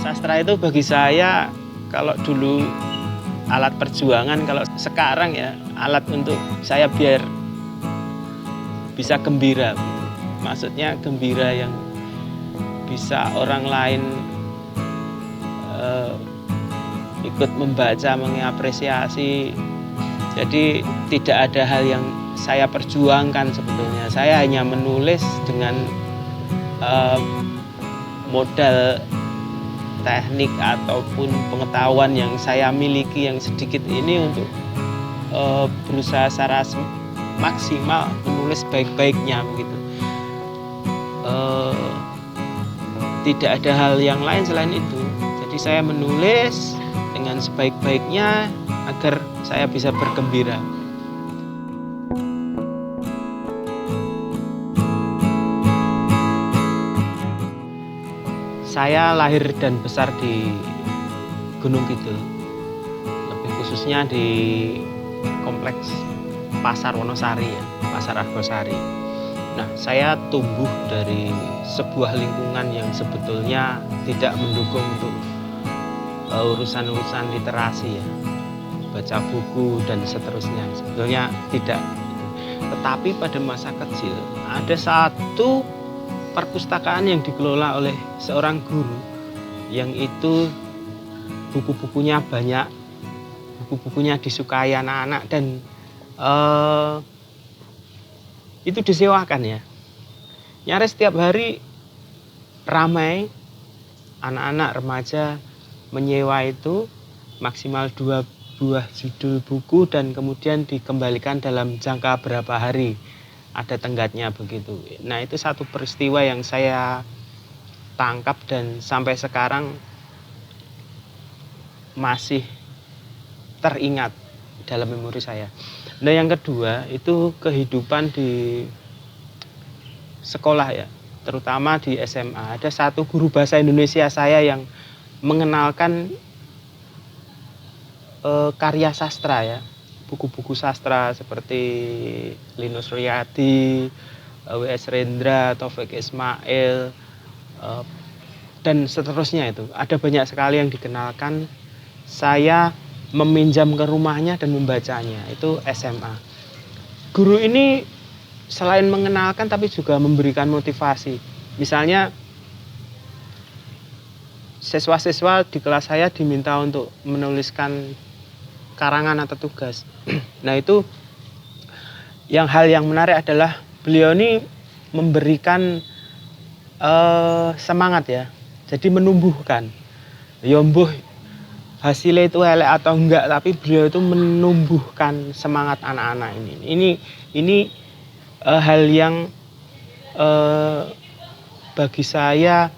Sastra itu bagi saya kalau dulu alat perjuangan, kalau sekarang ya alat untuk saya biar bisa gembira. Maksudnya gembira yang bisa orang lain ikut membaca, mengapresiasi. Jadi tidak ada hal yang saya perjuangkan sebetulnya. Saya hanya menulis dengan modal teknik ataupun pengetahuan yang saya miliki yang sedikit ini untuk berusaha secara maksimal menulis baik-baiknya begitu. Tidak ada hal yang lain selain itu. Jadi saya menulis dengan sebaik-baiknya agar saya bisa bergembira. Saya lahir dan besar di Gunung Kidul, lebih khususnya di kompleks Pasar Wonosari ya, Pasar Argosari. Nah, saya tumbuh dari sebuah lingkungan yang sebetulnya tidak mendukung untuk urusan-urusan literasi ya, baca buku dan seterusnya. Sebetulnya tidak. Tetapi pada masa kecil ada satu perpustakaan yang dikelola oleh seorang guru yang itu buku-bukunya banyak, buku-bukunya disukai anak-anak dan itu disewakan ya. Nyaris setiap hari ramai anak-anak remaja menyewa itu maksimal 2 buah judul buku dan kemudian dikembalikan dalam jangka berapa hari. Ada tenggatnya begitu. Nah, itu satu peristiwa yang saya tangkap dan sampai sekarang masih teringat dalam memori saya. Nah, yang kedua itu kehidupan di sekolah ya, terutama di SMA. Ada satu guru bahasa Indonesia saya yang mengenalkan karya sastra ya, buku-buku sastra seperti Linus Riyadi, W.S. Rendra, Taufik Ismail, dan seterusnya itu. Ada banyak sekali yang dikenalkan. Saya meminjam ke rumahnya dan membacanya, itu SMA. Guru ini selain mengenalkan tapi juga memberikan motivasi. Misalnya siswa-siswa di kelas saya diminta untuk menuliskan karangan atau tugas. Nah, itu hal yang menarik adalah beliau ini memberikan semangat ya. Jadi menumbuhkan. Ya mbuh hasilnya itu elek atau enggak, tapi beliau itu menumbuhkan semangat anak-anak ini. Ini hal yang bagi saya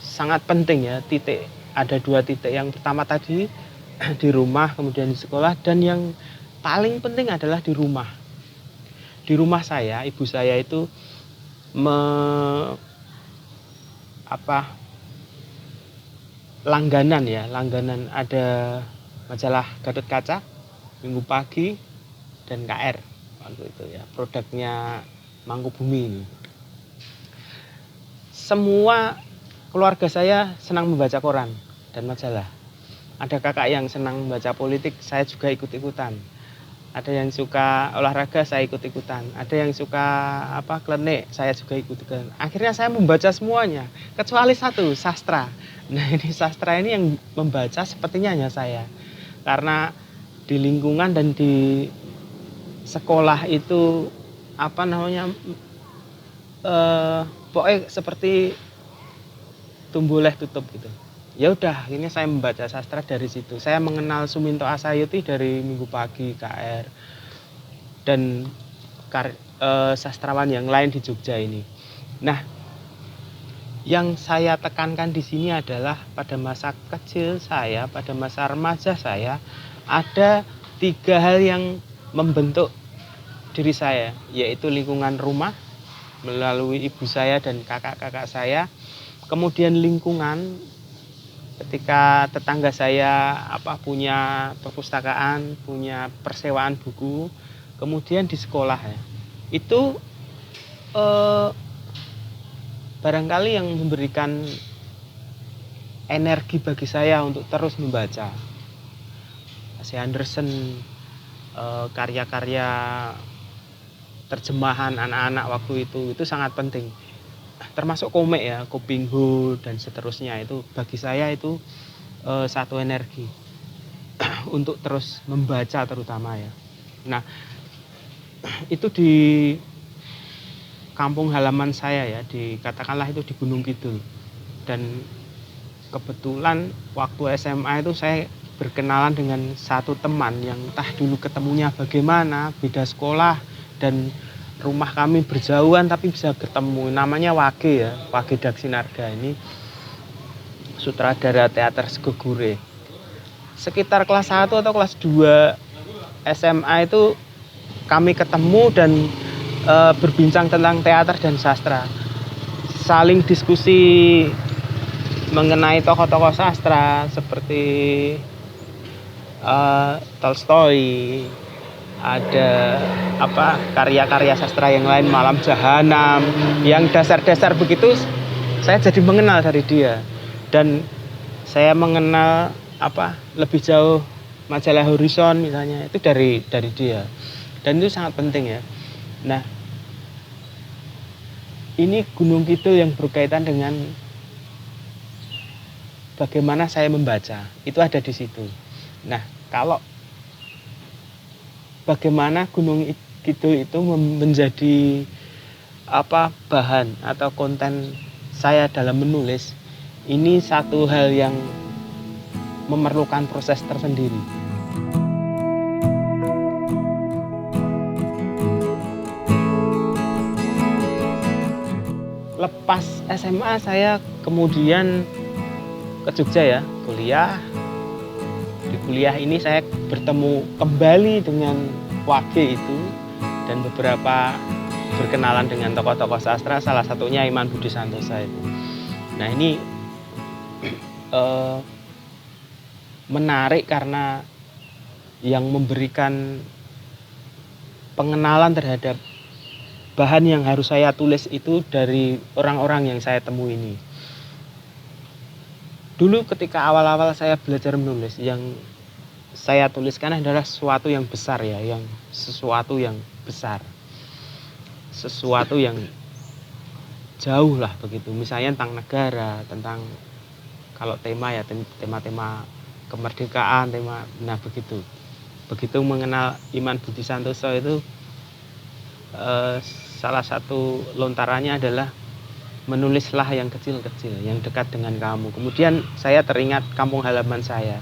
sangat penting ya. Ada 2 titik. Yang pertama tadi di rumah, kemudian di sekolah, dan yang paling penting adalah di rumah. Di rumah saya, ibu saya itu langganan ada majalah Gatot Kaca, Minggu Pagi, dan KR waktu itu ya, produknya Mangkubumi ini. Semua keluarga saya senang membaca koran dan majalah. Ada kakak yang senang membaca politik, saya juga ikut-ikutan. Ada yang suka olahraga, saya ikut-ikutan. Ada yang suka klenik, saya juga ikut-ikutan. Akhirnya saya membaca semuanya, kecuali satu, sastra. Nah, ini sastra ini yang membaca sepertinya hanya saya. Karena di lingkungan dan di sekolah itu pokoknya seperti tumbuh leh tutup gitu. Ya udah, akhirnya saya membaca sastra dari situ. Saya mengenal Suminto Asayuti dari Minggu Pagi, KR, dan sastrawan yang lain di Jogja ini. Nah, yang saya tekankan di sini adalah pada masa kecil saya, pada masa remaja saya, ada 3 hal yang membentuk diri saya, yaitu lingkungan rumah melalui ibu saya dan kakak-kakak saya, kemudian lingkungan ketika tetangga saya punya perpustakaan, punya persewaan buku, kemudian di sekolah ya. Itu barangkali yang memberikan energi bagi saya untuk terus membaca. C. Anderson, karya-karya terjemahan anak-anak waktu itu sangat penting. Termasuk komik ya, Koping Ho dan seterusnya, itu bagi saya itu satu energi untuk terus membaca terutama ya. Nah, itu di kampung halaman saya ya, katakanlah itu di Gunung Kidul. Dan kebetulan waktu SMA itu saya berkenalan dengan satu teman yang entah dulu ketemunya bagaimana, beda sekolah dan rumah kami berjauhan tapi bisa ketemu. Namanya Wage ya, Wage Daksinarga. Ini sutradara teater Sego Gure. Sekitar kelas 1 atau kelas 2 SMA itu kami ketemu dan berbincang tentang teater dan sastra. Saling diskusi mengenai tokoh-tokoh sastra seperti Tolstoy, ada karya-karya sastra yang lain, Malam Jahanam, yang dasar-dasar begitu saya jadi mengenal dari dia. Dan saya mengenal lebih jauh majalah Horizon misalnya, itu dari dia. Dan itu sangat penting ya. Nah, ini Gunung Kidul yang berkaitan dengan bagaimana saya membaca, itu ada di situ. Nah, kalau bagaimana Gunung Kidul itu menjadi bahan atau konten saya dalam menulis, ini satu hal yang memerlukan proses tersendiri. Lepas SMA saya kemudian ke Jogja ya, kuliah. Di kuliah ini saya bertemu kembali dengan Wage itu dan beberapa berkenalan dengan tokoh-tokoh sastra, salah satunya Iman Budi Santosa itu. Nah, ini menarik karena yang memberikan pengenalan terhadap bahan yang harus saya tulis itu dari orang-orang yang saya temui ini. Dulu ketika awal-awal saya belajar menulis, yang saya tuliskan adalah sesuatu yang besar ya, sesuatu yang besar. Sesuatu yang jauh lah begitu. Misalnya tentang negara, tentang kalau tema ya tema-tema kemerdekaan, nah begitu. Begitu mengenal Iman Budi Santoso itu salah satu lontarannya adalah menulislah yang kecil-kecil, yang dekat dengan kamu. Kemudian saya teringat kampung halaman saya.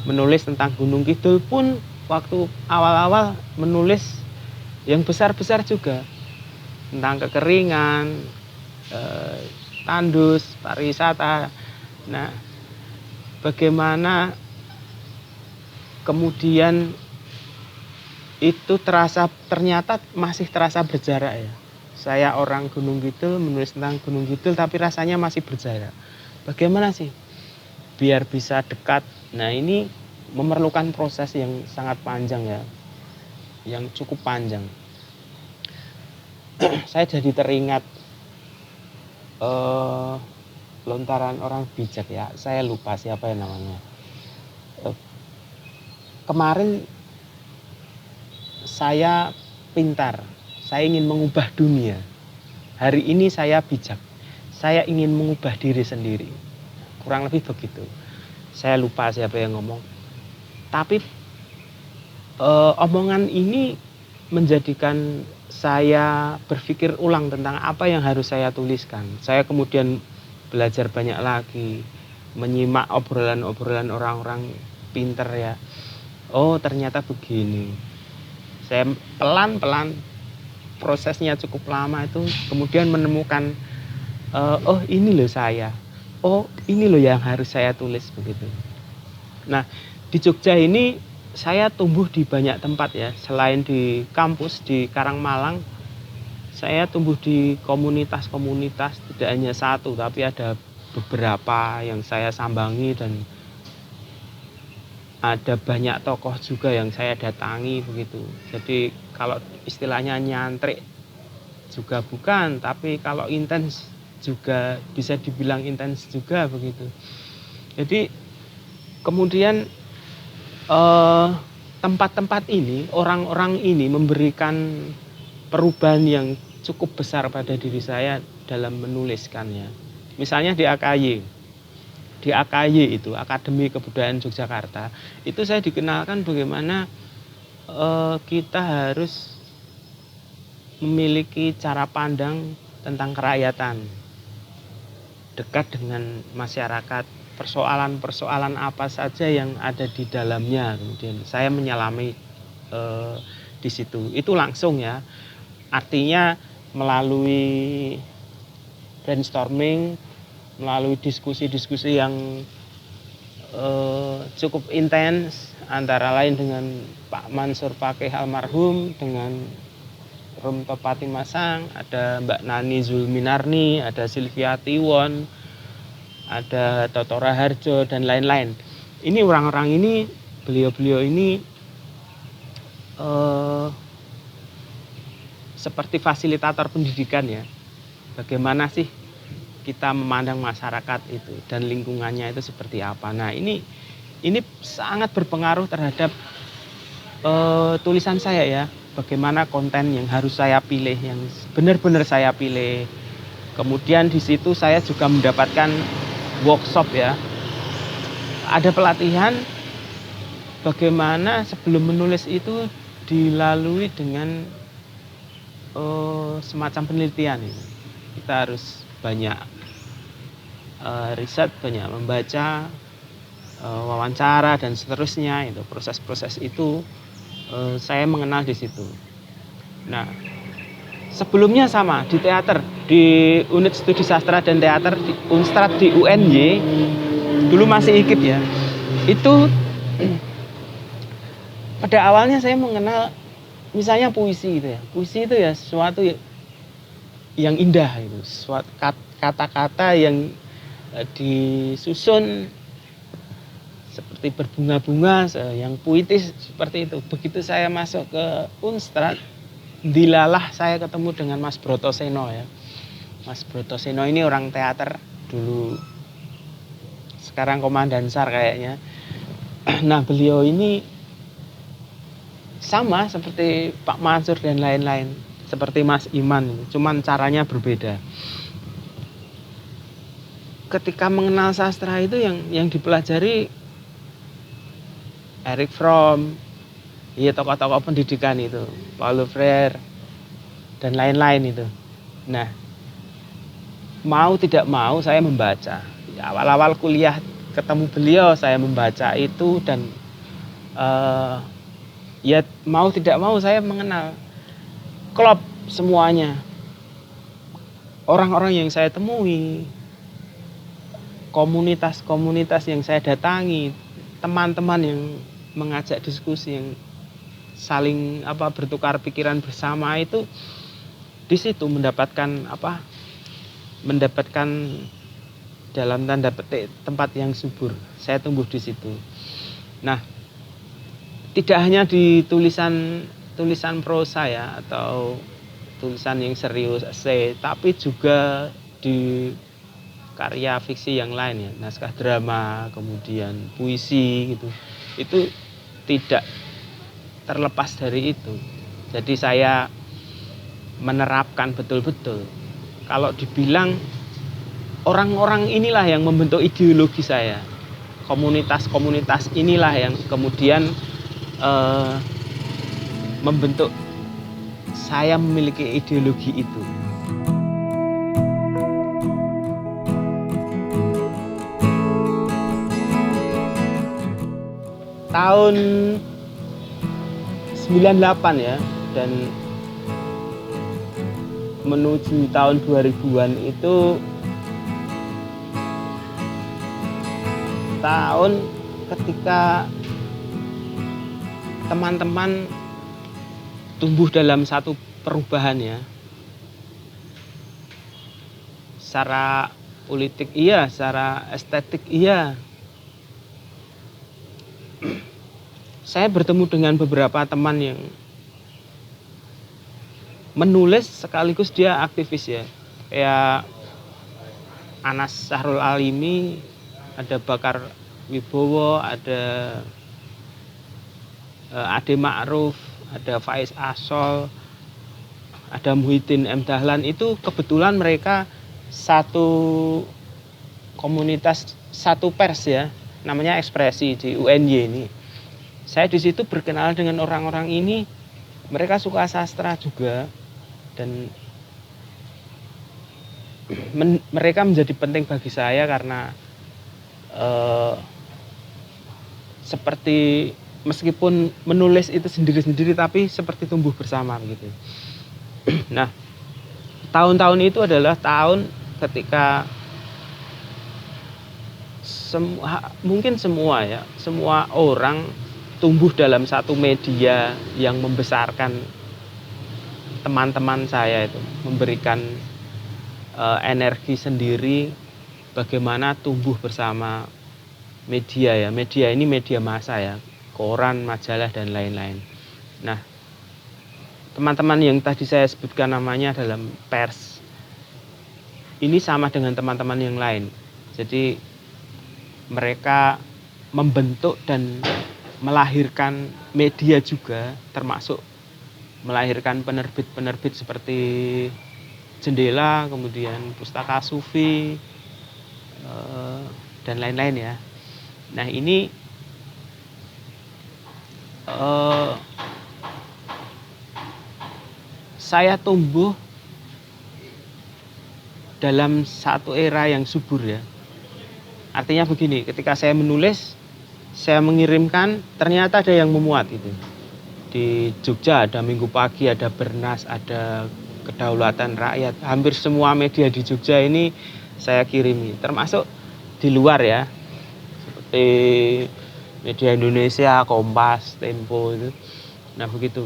Menulis tentang Gunung Kidul pun waktu awal-awal menulis yang besar-besar juga. Tentang kekeringan, tandus, pariwisata. Nah, bagaimana kemudian itu ternyata masih terasa berjarak ya. Saya orang Gunung Kidul menulis tentang Gunung Kidul tapi rasanya masih berjarak. Bagaimana sih biar bisa dekat? Nah, ini memerlukan proses yang sangat panjang ya, yang cukup panjang. Saya jadi teringat lontaran orang bijak ya, saya lupa siapa yang namanya. Kemarin saya pintar, saya ingin mengubah dunia. Hari ini saya bijak, saya ingin mengubah diri sendiri. Kurang lebih begitu. Saya lupa siapa yang ngomong. Tapi omongan ini menjadikan saya berpikir ulang tentang apa yang harus saya tuliskan. Saya kemudian belajar banyak lagi, menyimak obrolan-obrolan orang-orang pintar ya. Oh, ternyata begini. Saya pelan-pelan, prosesnya cukup lama itu, kemudian menemukan oh ini loh saya, oh ini loh yang harus saya tulis begitu. Nah, di Jogja ini saya tumbuh di banyak tempat ya, selain di kampus di Karangmalang, saya tumbuh di komunitas-komunitas, tidak hanya satu tapi ada beberapa yang saya sambangi, dan ada banyak tokoh juga yang saya datangi begitu. Jadi kalau istilahnya nyantrik juga bukan, tapi kalau intens juga bisa dibilang intens juga begitu. Jadi kemudian tempat-tempat ini, orang-orang ini memberikan perubahan yang cukup besar pada diri saya dalam menuliskannya. Misalnya di AKY. Di AKY itu, Akademi Kebudayaan Yogyakarta, itu saya dikenalkan bagaimana kita harus memiliki cara pandang tentang kerakyatan, dekat dengan masyarakat, persoalan-persoalan apa saja yang ada di dalamnya. Kemudian saya menyelami di situ. Itu langsung ya. Artinya melalui brainstorming, melalui diskusi-diskusi yang cukup intens, antara lain dengan Pak Mansur Pakih almarhum, dengan Rum Topati Masang, ada Mbak Nani Zulminarni, ada Sylvia Tiwon, ada Toto Raharjo, dan lain-lain. Ini orang-orang ini, beliau-beliau ini seperti fasilitator pendidikan ya. Bagaimana sih kita memandang masyarakat itu dan lingkungannya itu seperti apa. Nah, ini sangat berpengaruh terhadap tulisan saya ya. Bagaimana konten yang harus saya pilih, yang benar-benar saya pilih. Kemudian di situ saya juga mendapatkan workshop ya. Ada pelatihan bagaimana sebelum menulis itu dilalui dengan semacam penelitian. Kita harus banyak riset, banyak membaca, wawancara dan seterusnya. Itu proses-proses itu saya mengenal di situ. Nah, sebelumnya sama di teater, di unit studi sastra dan teater di Unstrat di UNY, dulu masih IKIP ya. Itu pada awalnya saya mengenal misalnya puisi itu ya. Puisi itu ya sesuatu yang indah itu, suatu kata-kata yang disusun seperti berbunga-bunga, yang puitis seperti itu. Begitu saya masuk ke Unstrat, dilalah saya ketemu dengan Mas Brotoseno ya. Mas Brotoseno ini orang teater dulu, sekarang komandan SAR kayaknya. Nah, beliau ini sama seperti Pak Mansur dan lain-lain, seperti Mas Iman, cuman caranya berbeda. Ketika mengenal sastra itu yang dipelajari Erich Fromm, ya tokoh-tokoh pendidikan itu, Paulo Freire dan lain-lain itu. Nah, mau tidak mau saya membaca. Ya, awal-awal kuliah ketemu beliau saya membaca itu, dan ya mau tidak mau saya mengenal, klop semuanya. Orang-orang yang saya temui, komunitas-komunitas yang saya datangi, teman-teman yang mengajak diskusi, yang saling bertukar pikiran bersama, itu di situ mendapatkan dalam tanda petik tempat yang subur. Saya tumbuh di situ. Nah, tidak hanya di tulisan prosa ya, atau tulisan yang serius, esai, tapi juga di karya fiksi yang lain ya, naskah drama, kemudian puisi gitu. Itu tidak terlepas dari itu. Jadi saya menerapkan betul-betul. Kalau dibilang orang-orang inilah yang membentuk ideologi saya. Komunitas-komunitas inilah yang kemudian membentuk saya memiliki ideologi itu. Tahun 98 ya, dan menuju tahun 2000-an itu tahun ketika teman-teman tumbuh dalam satu perubahan ya. Secara politik iya, secara estetik iya. Saya bertemu dengan beberapa teman yang menulis sekaligus dia aktivis ya. Kayak Anas Sahrul Alimi, ada Bakar Wibowo, ada Ade Ma'ruf, ada Faiz Asol, ada Muhyiddin M. Dahlan. Itu kebetulan mereka satu komunitas, satu pers ya, namanya Ekspresi di UNY ini. Saya di situ berkenalan dengan orang-orang ini, mereka suka sastra juga, dan mereka menjadi penting bagi saya karena seperti meskipun menulis itu sendiri-sendiri tapi seperti tumbuh bersama begitu. Nah, tahun-tahun itu adalah tahun ketika mungkin semua ya, semua orang tumbuh dalam satu media yang membesarkan teman-teman saya itu, memberikan energi sendiri bagaimana tumbuh bersama media ya. Media ini media massa ya, koran, majalah dan lain-lain. Nah, teman-teman yang tadi saya sebutkan namanya dalam pers ini sama dengan teman-teman yang lain. Jadi mereka membentuk dan melahirkan media juga, termasuk melahirkan penerbit-penerbit seperti Jendela, kemudian Pustaka Sufi, dan lain-lain ya. Nah, ini saya tumbuh dalam satu era yang subur ya. Artinya begini, ketika saya menulis, saya mengirimkan, ternyata ada yang memuat itu. Di Jogja ada Minggu Pagi, ada Bernas, ada Kedaulatan Rakyat. Hampir semua media di Jogja ini saya kirimi, termasuk di luar ya, seperti Media Indonesia, Kompas, Tempo itu. Nah begitu.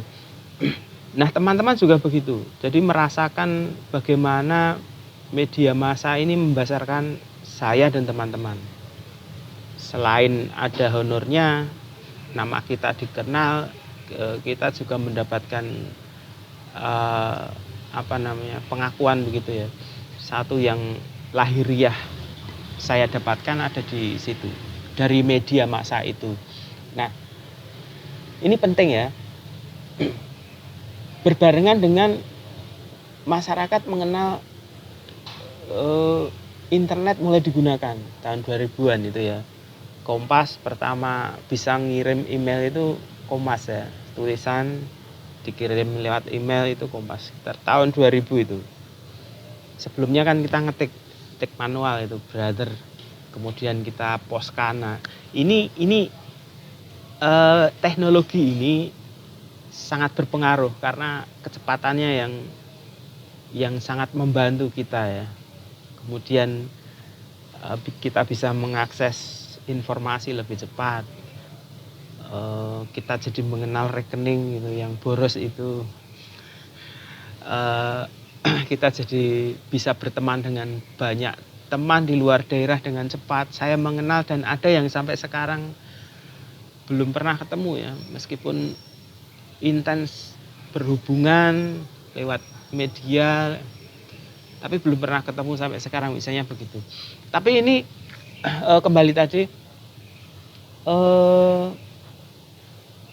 Nah teman-teman juga begitu. Jadi merasakan bagaimana media massa ini membesarkan saya dan teman-teman. Selain ada honornya, nama kita dikenal, kita juga mendapatkan pengakuan begitu ya. Satu yang lahiriah saya dapatkan ada di situ, dari media massa itu. Nah, ini penting ya. Berbarengan dengan masyarakat mengenal internet mulai digunakan tahun 2000-an itu ya. Kompas pertama bisa ngirim email itu Kompas ya. Tulisan dikirim lewat email itu Kompas sekitar tahun 2000 itu. Sebelumnya kan kita ngetik manual itu brother, kemudian kita postkan. Nah, ini teknologi ini sangat berpengaruh karena kecepatannya yang sangat membantu kita ya. Kemudian kita bisa mengakses informasi lebih cepat. Kita jadi mengenal rekening gitu yang boros itu. Kita jadi bisa berteman dengan banyak teman di luar daerah dengan cepat. Saya mengenal dan ada yang sampai sekarang belum pernah ketemu ya, meskipun intens berhubungan lewat media, tapi belum pernah ketemu sampai sekarang, misalnya begitu. Tapi ini kembali tadi,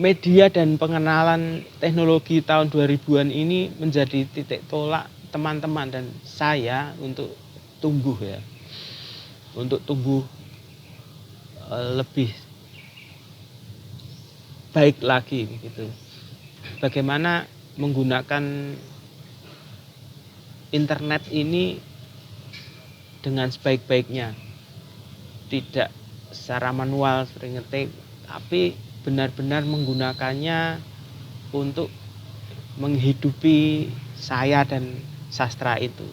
media dan pengenalan teknologi tahun 2000-an ini menjadi titik tolak teman-teman dan saya untuk tumbuh ya, untuk tumbuh lebih baik lagi gitu. Bagaimana menggunakan internet ini dengan sebaik-baiknya, tidak secara manual sering ngetik, tapi benar-benar menggunakannya untuk menghidupi saya dan sastra itu.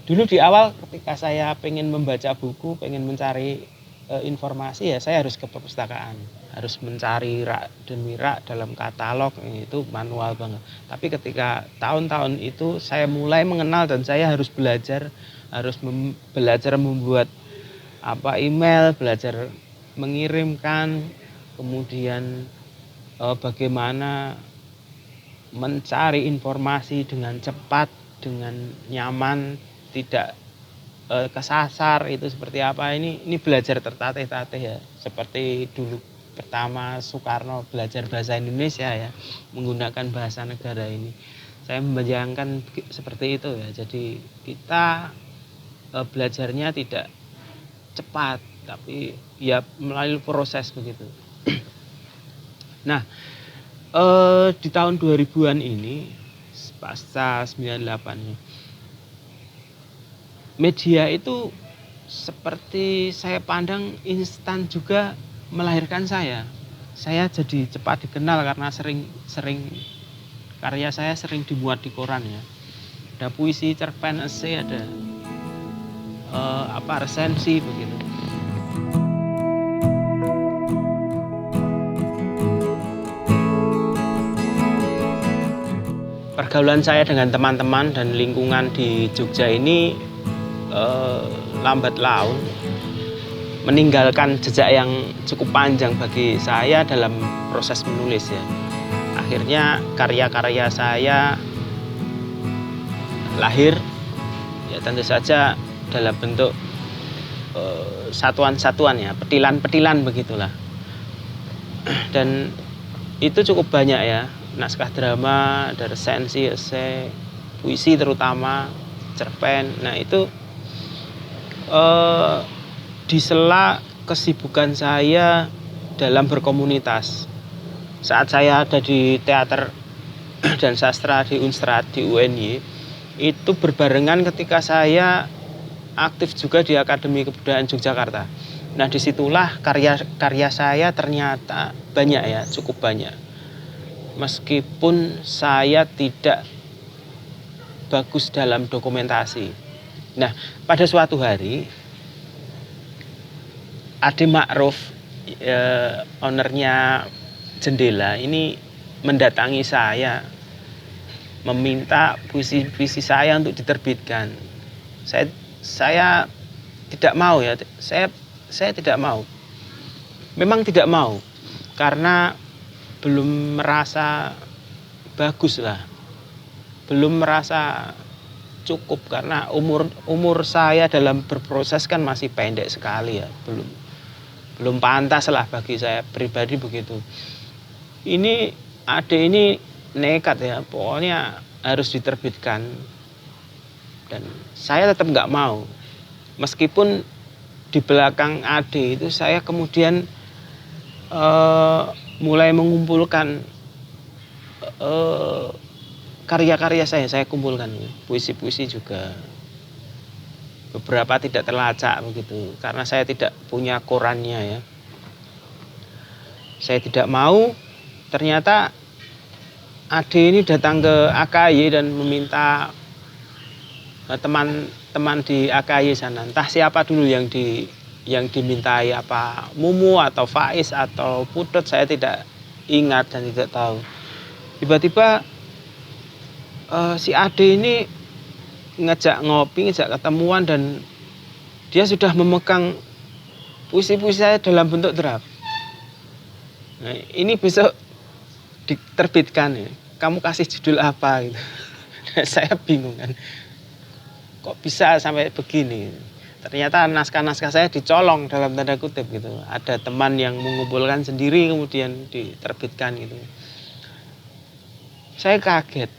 Dulu di awal ketika saya pengen membaca buku, pengen mencari informasi ya saya harus ke perpustakaan, harus mencari rak demi rak dalam katalog, itu manual banget. Tapi ketika tahun-tahun itu saya mulai mengenal dan saya harus belajar, belajar membuat email, belajar mengirimkan, kemudian bagaimana mencari informasi dengan cepat, dengan nyaman, tidak kesasar itu seperti apa, ini belajar tertatih-tatih ya, seperti dulu pertama Soekarno belajar bahasa Indonesia ya, menggunakan bahasa negara ini. Saya membayangkan seperti itu ya. Jadi kita belajarnya tidak cepat, tapi ya melalui proses begitu. Nah, di tahun 2000-an ini pasca 98 ini, media itu seperti saya pandang instan juga melahirkan saya. Saya jadi cepat dikenal karena sering karya saya sering dimuat di koran ya. Ada puisi, cerpen, esai, ada resensi begitu. Pergaulan saya dengan teman-teman dan lingkungan di Jogja ini lambat laun meninggalkan jejak yang cukup panjang bagi saya dalam proses menulis ya. Akhirnya karya-karya saya lahir ya tentu saja dalam bentuk satuan-satuan ya, petilan-petilan begitulah. Dan itu cukup banyak ya, naskah drama, ada resensi, esai, puisi terutama, cerpen. Nah itu di sela kesibukan saya dalam berkomunitas. Saat saya ada di teater dan sastra di Unstrad, di UNY, itu berbarengan ketika saya aktif juga di Akademi Kebudayaan Yogyakarta. Nah disitulah karya saya ternyata banyak ya, cukup banyak. Meskipun saya tidak bagus dalam dokumentasi. Nah pada suatu hari Ade Ma'ruf, ownernya Jendela ini mendatangi saya, meminta puisi-puisi saya untuk diterbitkan. Saya tidak mau ya, saya tidak mau. Memang tidak mau karena belum merasa bagus lah, belum merasa cukup karena umur saya dalam berproses kan masih pendek sekali ya, belum pantas lah bagi saya pribadi begitu. Ini Ade ini nekat ya, pokoknya harus diterbitkan. Dan saya tetap nggak mau. Meskipun di belakang Ade itu saya kemudian mulai mengumpulkan karya-karya saya kumpulkan. Puisi-puisi juga beberapa tidak terlacak begitu. Karena saya tidak punya korannya ya. Saya tidak mau, ternyata Ade ini datang ke AKY dan meminta teman-teman di AKY sana, entah siapa dulu yang dimintai, apa Mumu atau Faiz atau Putut, saya tidak ingat dan tidak tahu. Tiba-tiba si Ade ini ngejak ngopi, ngejak ketemuan, dan dia sudah memegang puisi-puisi saya dalam bentuk draft. Nah, ini besok diterbitkan ya, kamu kasih judul apa gitu. Saya bingung kan, kok bisa sampai begini. Ternyata naskah-naskah saya dicolong dalam tanda kutip gitu. Ada teman yang mengumpulkan sendiri kemudian diterbitkan gitu. Saya kaget.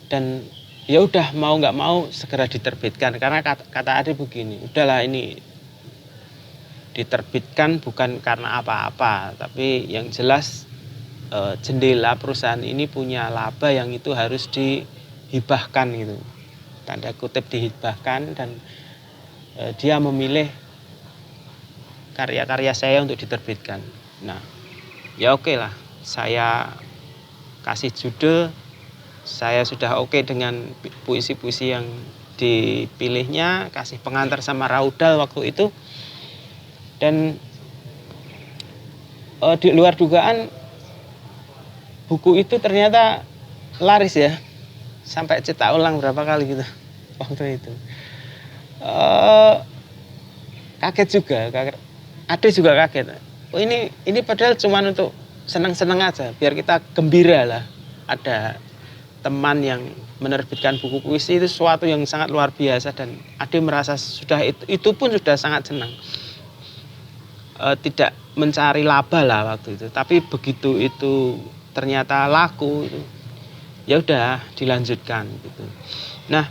Dan ya udah, mau nggak mau segera diterbitkan karena kata Ade begini, udahlah ini diterbitkan bukan karena apa-apa, tapi yang jelas Jendela perusahaan ini punya laba yang itu harus dihibahkan gitu, tanda kutip dihibahkan, dan dia memilih karya-karya saya untuk diterbitkan. Nah ya oke lah, saya kasih judul, saya sudah oke dengan puisi-puisi yang dipilihnya, kasih pengantar sama Raudal waktu itu. Dan di luar dugaan buku itu ternyata laris ya, sampai cetak ulang berapa kali gitu waktu itu. Kaget juga, Ade juga kaget. Oh ini padahal cuma untuk senang-senang aja, biar kita gembira lah, ada teman yang menerbitkan buku puisi itu sesuatu yang sangat luar biasa, dan Ade merasa sudah itu pun sudah sangat senang. Tidak mencari laba lah waktu itu, tapi begitu itu ternyata laku itu, ya udah dilanjutkan gitu. Nah,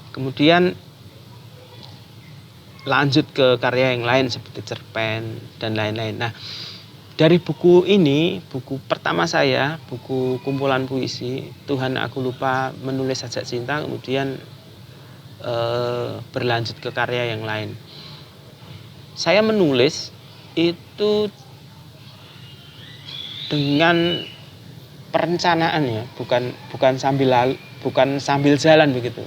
kemudian lanjut ke karya yang lain seperti cerpen dan lain-lain. Nah, dari buku ini, buku pertama saya, buku kumpulan puisi Tuhan Aku Lupa Menulis Sajak Cinta, kemudian berlanjut ke karya yang lain. Saya menulis itu dengan perencanaan ya, bukan sambil jalan begitu.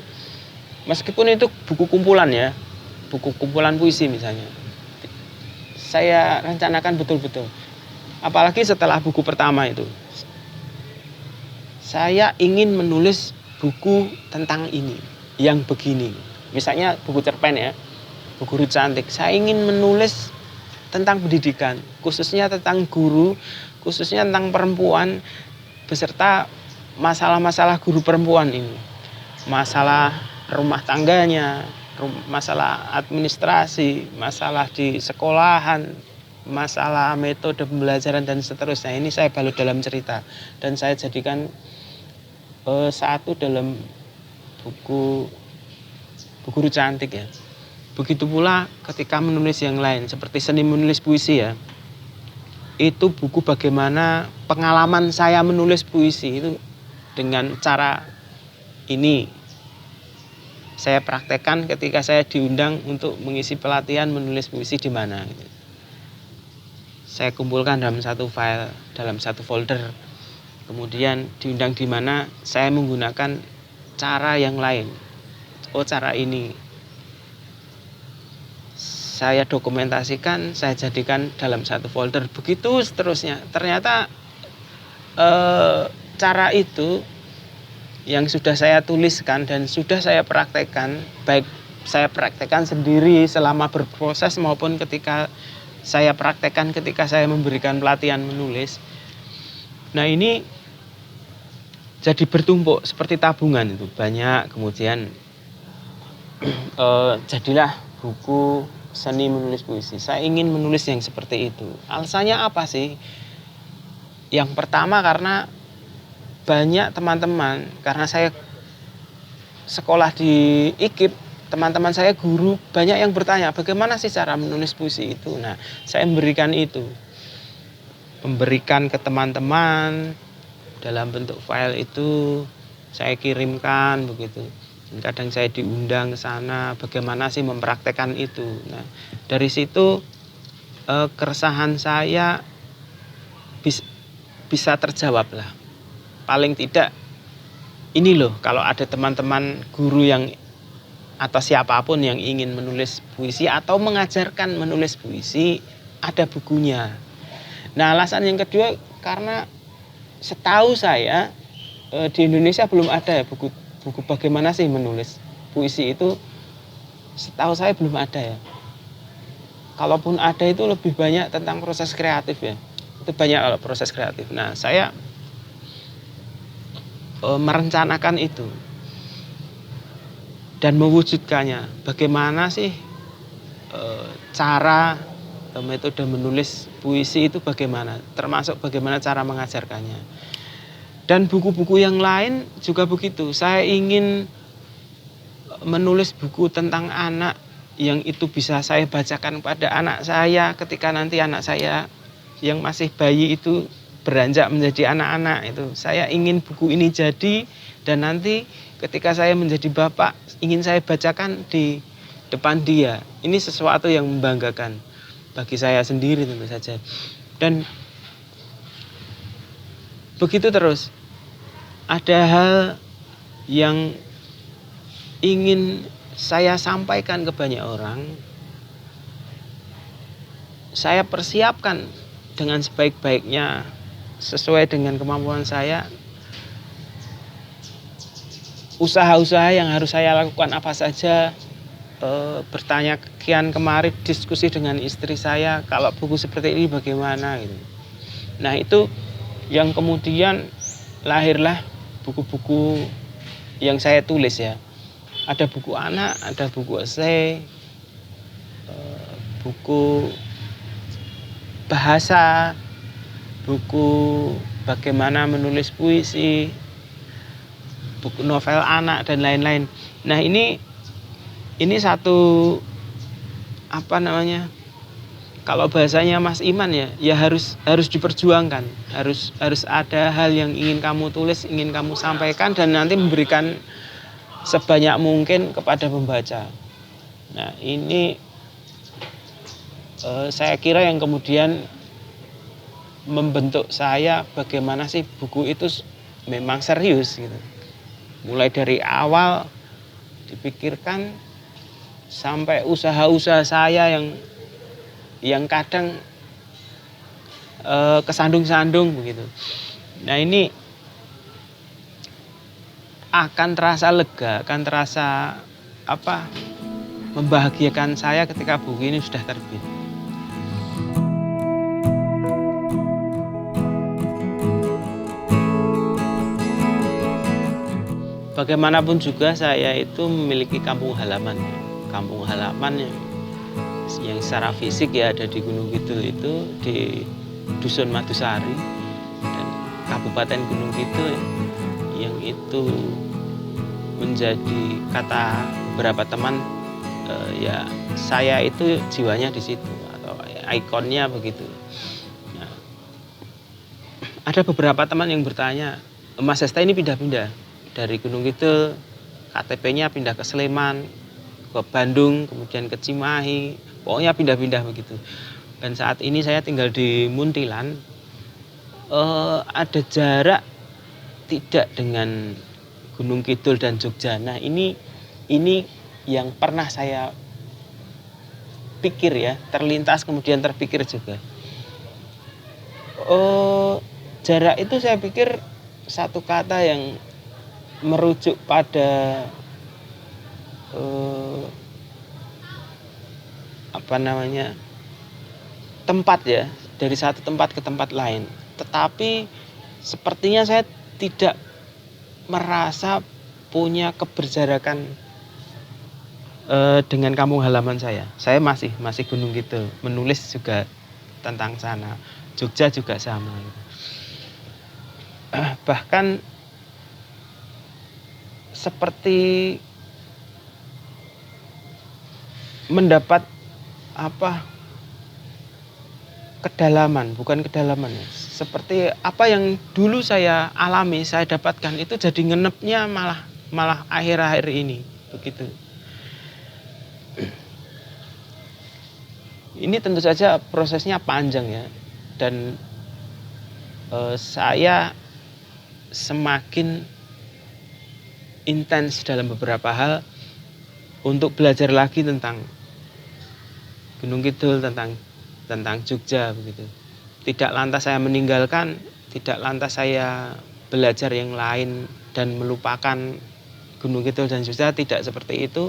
Meskipun itu buku kumpulan ya, buku kumpulan puisi misalnya, saya rencanakan betul-betul. Apalagi setelah buku pertama itu, saya ingin menulis buku tentang ini, yang begini. Misalnya buku cerpen ya, buku Guru Cantik. Saya ingin menulis tentang pendidikan, khususnya tentang guru, khususnya tentang perempuan, beserta masalah-masalah guru perempuan ini. Masalah rumah tangganya, masalah administrasi, masalah di sekolahan, masalah metode pembelajaran dan seterusnya. Ini saya balut dalam cerita dan saya jadikan satu dalam buku Guru Cantik ya. Begitu pula ketika menulis yang lain seperti Seni Menulis Puisi ya. Itu buku bagaimana pengalaman saya menulis puisi itu dengan cara ini. Saya praktekkan ketika saya diundang untuk mengisi pelatihan menulis puisi di mana. Saya kumpulkan dalam satu file, dalam satu folder. Kemudian diundang di mana, saya menggunakan cara yang lain. Oh, cara ini. Saya dokumentasikan, saya jadikan dalam satu folder. Begitu seterusnya. Ternyata cara itu yang sudah saya tuliskan dan sudah saya praktekkan, baik saya praktekkan sendiri selama berproses maupun ketika saya praktekkan ketika saya memberikan pelatihan menulis. Nah, ini jadi bertumpuk seperti tabungan itu banyak. Kemudian jadilah buku Seni Menulis Puisi. Saya ingin menulis yang seperti itu. Alasannya apa sih? Yang pertama karena banyak teman-teman, karena saya sekolah di IKIP, teman-teman saya guru banyak yang bertanya bagaimana sih cara menulis puisi itu. Nah, saya memberikan itu, memberikan ke teman-teman dalam bentuk file itu, saya kirimkan begitu. Dan kadang saya diundang ke sana, bagaimana sih mempraktekkan itu. Nah, dari situ keresahan saya bisa terjawab lah. Paling tidak ini loh, kalau ada teman-teman guru yang atau siapapun yang ingin menulis puisi atau mengajarkan menulis puisi, ada bukunya. Nah, alasan yang kedua karena setahu saya di Indonesia belum ada ya buku bagaimana sih menulis puisi itu. Setahu saya belum ada ya. Kalaupun ada itu lebih banyak tentang proses kreatif ya. Itu banyak kalau proses kreatif. Nah, saya merencanakan itu dan mewujudkannya. Bagaimana sih cara metode menulis puisi itu bagaimana, termasuk bagaimana cara mengajarkannya. Dan buku-buku yang lain juga begitu. Saya ingin menulis buku tentang anak yang itu bisa saya bacakan pada anak saya ketika nanti anak saya yang masih bayi itu beranjak menjadi anak-anak itu. Saya ingin buku ini jadi, dan nanti ketika saya menjadi bapak ingin saya bacakan di depan dia. Ini sesuatu yang membanggakan bagi saya sendiri tentu saja. Dan begitu terus. Ada hal yang ingin saya sampaikan ke banyak orang. Saya persiapkan dengan sebaik-baiknya sesuai dengan kemampuan saya. Usaha-usaha yang harus saya lakukan apa saja, bertanya kian kemari, diskusi dengan istri saya, kalau buku seperti ini bagaimana gitu. Nah, itu yang kemudian lahirlah buku-buku yang saya tulis ya. Ada buku anak, ada buku esai, buku bahasa, buku bagaimana menulis puisi, buku novel anak dan lain-lain. Nah, ini satu apa namanya? Kalau bahasanya Mas Iman ya harus diperjuangkan. Harus ada hal yang ingin kamu tulis, ingin kamu sampaikan dan nanti memberikan sebanyak mungkin kepada pembaca. Nah, ini saya kira yang kemudian membentuk saya bagaimana sih buku itu memang serius gitu. Mulai dari awal dipikirkan sampai usaha-usaha saya yang kadang kesandung-sandung begitu. Nah, ini akan terasa lega, akan terasa membahagiakan saya ketika buku ini sudah terbit. Bagaimanapun juga saya itu memiliki kampung halaman yang secara fisik ya ada di Gunung Kidul, itu di Dusun Madusari dan Kabupaten Gunung Kidul, yang itu menjadi kata beberapa teman ya saya itu jiwanya di situ atau ikonnya begitu. Nah, ada beberapa teman yang bertanya, Mas Hesta ini pindah-pindah dari Gunung Kidul, KTP-nya pindah ke Sleman, ke Bandung, kemudian ke Cimahi, pokoknya pindah-pindah begitu. Dan saat ini saya tinggal di Muntilan, ada jarak tidak dengan Gunung Kidul dan Jogja. Nah, ini yang pernah saya pikir ya, terlintas kemudian terpikir juga. Jarak itu saya pikir satu kata yang merujuk pada tempat ya, dari satu tempat ke tempat lain. Tetapi sepertinya saya tidak merasa punya keberjarakan dengan kampung halaman saya. Saya masih Gunung Kidul, menulis juga tentang sana. Jogja juga sama. Bahkan seperti mendapat bukan kedalaman ya. Seperti apa yang dulu saya alami, saya dapatkan itu jadi ngenepnya malah akhir-akhir ini begitu. Ini tentu saja prosesnya panjang ya, dan saya semakin intens dalam beberapa hal untuk belajar lagi tentang Gunung Kidul, tentang Jogja begitu. Tidak lantas saya meninggalkan, tidak lantas saya belajar yang lain dan melupakan Gunung Kidul dan Jogja, tidak seperti itu.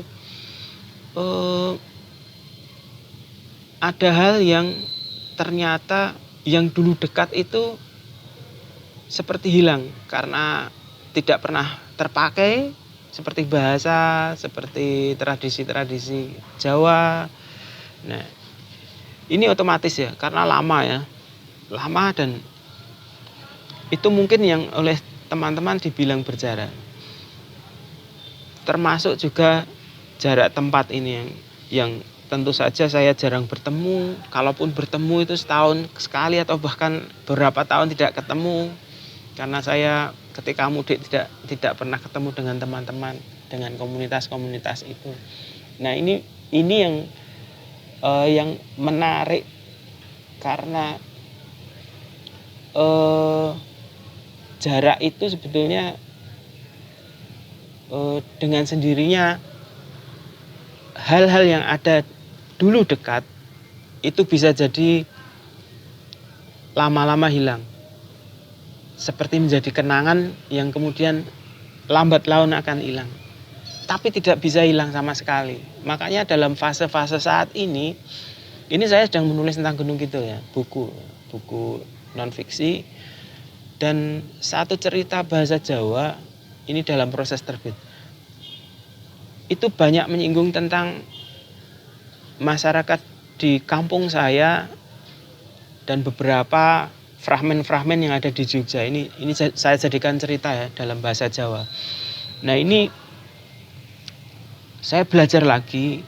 Ada hal yang ternyata yang dulu dekat itu seperti hilang karena tidak pernah terpakai, seperti bahasa, seperti tradisi-tradisi Jawa. Nah, ini otomatis ya, karena lama dan itu mungkin yang oleh teman-teman dibilang berjarak. Termasuk juga jarak tempat ini yang tentu saja saya jarang bertemu. Kalaupun bertemu itu setahun sekali atau bahkan beberapa tahun tidak ketemu. Karena saya ketika mudik tidak pernah ketemu dengan teman-teman, dengan komunitas-komunitas itu. Nah, ini yang menarik karena jarak itu sebetulnya dengan sendirinya hal-hal yang ada dulu dekat itu bisa jadi lama-lama hilang, seperti menjadi kenangan yang kemudian lambat laun akan hilang, tapi tidak bisa hilang sama sekali. Makanya dalam fase-fase saat ini saya sedang menulis tentang Gunung Kidul ya, buku non fiksi dan satu cerita bahasa Jawa ini dalam proses terbit. Itu banyak menyinggung tentang masyarakat di kampung saya dan beberapa fragmen-fragmen yang ada di Jogja. Ini saya jadikan cerita ya dalam bahasa Jawa. Nah, ini saya belajar lagi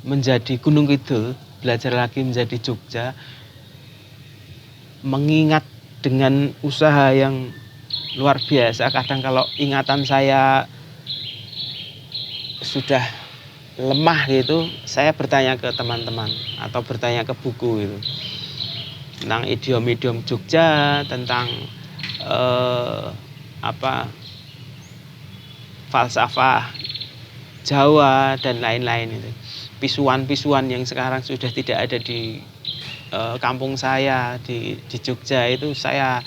menjadi Gunung Kidul, belajar lagi menjadi Jogja, mengingat dengan usaha yang luar biasa. Kadang kalau ingatan saya sudah lemah gitu, saya bertanya ke teman-teman atau bertanya ke buku gitu, tentang idiom-idiom Jogja, tentang falsafah Jawa dan lain-lain itu. Pisuan-pisuan yang sekarang sudah tidak ada di kampung saya di Jogja itu saya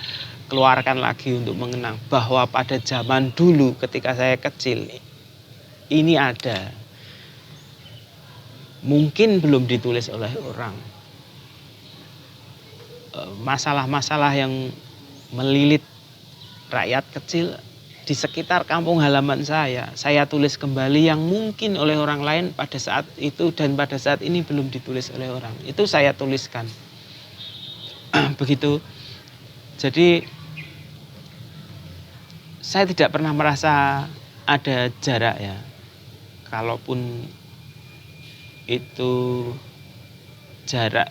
keluarkan lagi untuk mengenang bahwa pada zaman dulu ketika saya kecil ini ada. Mungkin belum ditulis oleh orang. Masalah-masalah yang melilit rakyat kecil di sekitar kampung halaman saya tulis kembali yang mungkin oleh orang lain pada saat itu dan pada saat ini belum ditulis oleh orang. Itu saya tuliskan. Begitu. Jadi saya tidak pernah merasa ada jarak ya. Kalaupun itu jarak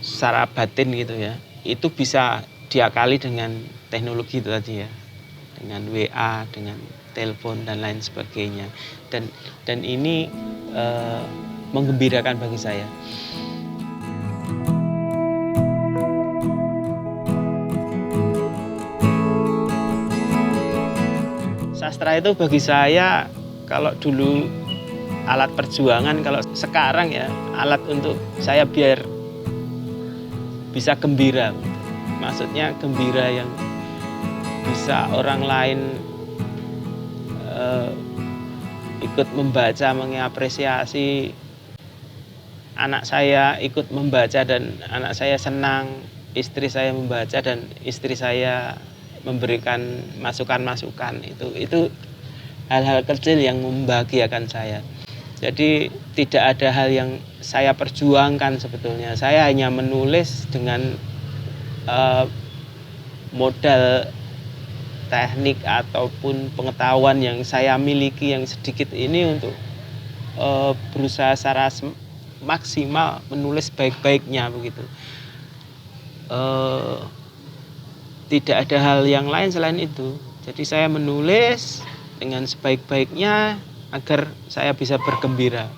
secara batin gitu ya, itu bisa diakali dengan teknologi itu tadi ya, dengan WA, dengan telepon dan lain sebagainya, dan ini menggembirakan bagi saya. Sastra itu bagi saya kalau dulu alat perjuangan, kalau sekarang ya alat untuk saya biar bisa gembira. Maksudnya gembira yang bisa orang lain ikut membaca, mengapresiasi. Anak saya ikut membaca dan anak saya senang, istri saya membaca dan istri saya memberikan masukan-masukan. Itu hal-hal kecil yang membahagiakan saya. Jadi tidak ada hal yang saya perjuangkan sebetulnya. Saya hanya menulis dengan modal teknik ataupun pengetahuan yang saya miliki yang sedikit ini untuk berusaha secara maksimal menulis baik-baiknya begitu. Tidak ada hal yang lain selain itu. Jadi saya menulis dengan sebaik-baiknya agar saya bisa bergembira.